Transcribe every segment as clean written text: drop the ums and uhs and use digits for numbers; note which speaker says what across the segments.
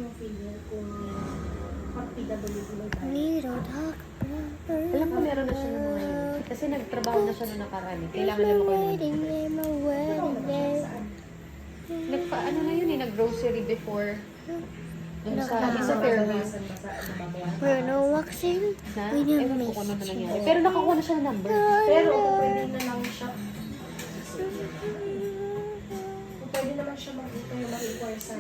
Speaker 1: yung feeling kung pag PWD may tayo.
Speaker 2: We don't talk about
Speaker 3: Alam ko meron na siya ng mga yun. Kasi nagtrabaho na siya noong nakaraan. Kailangan naman ko yun.
Speaker 2: wedding day, my wedding day.
Speaker 3: Ano na yun eh, nag-grocery before. Doon sa isa Fairview.
Speaker 2: We're no waxing.
Speaker 3: Na,
Speaker 2: We don't
Speaker 3: ewan ko
Speaker 2: miss
Speaker 3: kung ano na nangyari. Pero nakakuha na siya ng number.
Speaker 1: Pero kung pwede na lang siya. Kung pwede naman siya mag-require sa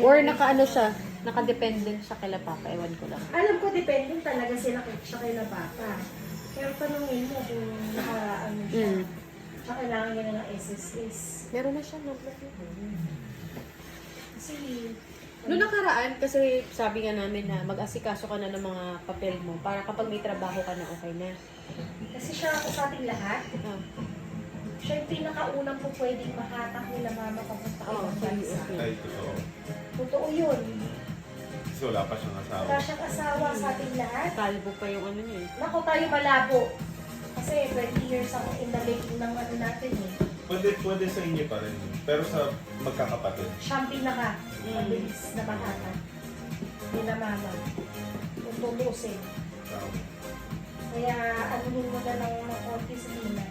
Speaker 3: Or naka-ano siya, naka-dependent siya kay Papa. Ewan ko lang.
Speaker 1: Alam ko, depende talaga siya kay na bata. Pero tanungin mo kung naka-ano siya. Tsaka kailangan niya na ng SSS.
Speaker 3: Meron na siya number.
Speaker 1: Kasi,
Speaker 3: Noong nakaraan, kasi sabi nga namin na mag-asikaso ka na ng mga papel mo para kapag may trabaho ka na, okay na.
Speaker 1: kasi siya ako sa ating lahat.
Speaker 3: Ah.
Speaker 1: Siya yung pinakaunang po pwedeng makatak nila mama papunta kayo
Speaker 3: Oo,
Speaker 1: ng
Speaker 3: sa
Speaker 1: bansa.
Speaker 3: US.
Speaker 4: Ay, totoo.
Speaker 1: Totoo yun.
Speaker 4: Kasi wala pa siyang asawa.
Speaker 1: Wala siyang asawa sa ating lahat.
Speaker 3: Kalbo pa yung ano niya eh.
Speaker 1: Naku, tayo malabo. Kasi 20 years ako in the making ng ano natin eh.
Speaker 4: Pwede sa inyo pa rin. Pero sa magkakapatid.
Speaker 1: Siya ang pinaka mabilis na makata. Hindi na mama. Kung tutusin. Kaya anuhin mo na lang ng konti sa Lina.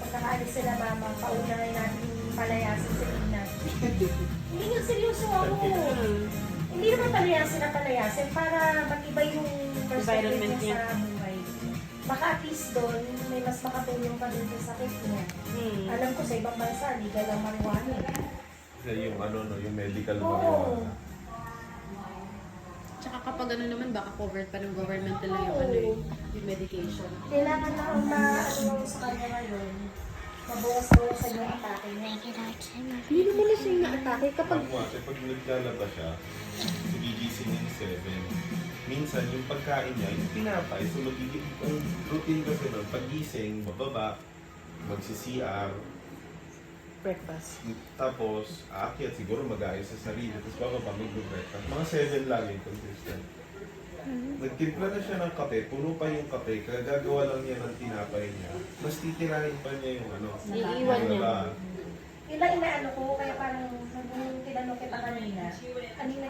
Speaker 1: Pag nakaalis sila mama, paunahin natin palayasin si Lina. Hindi nga seryoso ako. Hindi naman palayasin na palayasin para mag-iba yung perspective
Speaker 3: Environment
Speaker 1: niya
Speaker 3: niya.
Speaker 1: sa buhay. Baka at least doon, may mas makatulong pa din sa sakit niya. Alam ko sa ibang bansa, legal ang marijuana.
Speaker 4: Kasi yung yung medical
Speaker 1: Oo.
Speaker 4: marijuana.
Speaker 3: Tsaka kapag ano naman, baka covered pa ng government nila yung ano eh, yung medication.
Speaker 1: Kailangan na ang ano sa kanya ngayon. Mabawas-bawasan yung atake niya.
Speaker 3: Hindi naman na siya na-atake kapag
Speaker 4: Ako kasi pag naglalaba siya, nagigising niya ng 7. Minsan yung pagkain niya, yung tinapay, so magiging, ang routine kasi nun, pagising, bababa, magsi-CR,
Speaker 3: breakfast.
Speaker 4: tapos aakyat siguro mag-aayos sa sarili, tapos bababa mag-breakfast. Mga 7 lagi consistent. Nagtimpla na siya ng kape, puno pa yung kape, kagagawa lang niya ng tinapay niya. Mas titirahin pa niya yung
Speaker 3: Iiwan niya.
Speaker 4: diba?
Speaker 1: Yun lang inaano ko, kaya parang nung tinanong kita kanina, kanina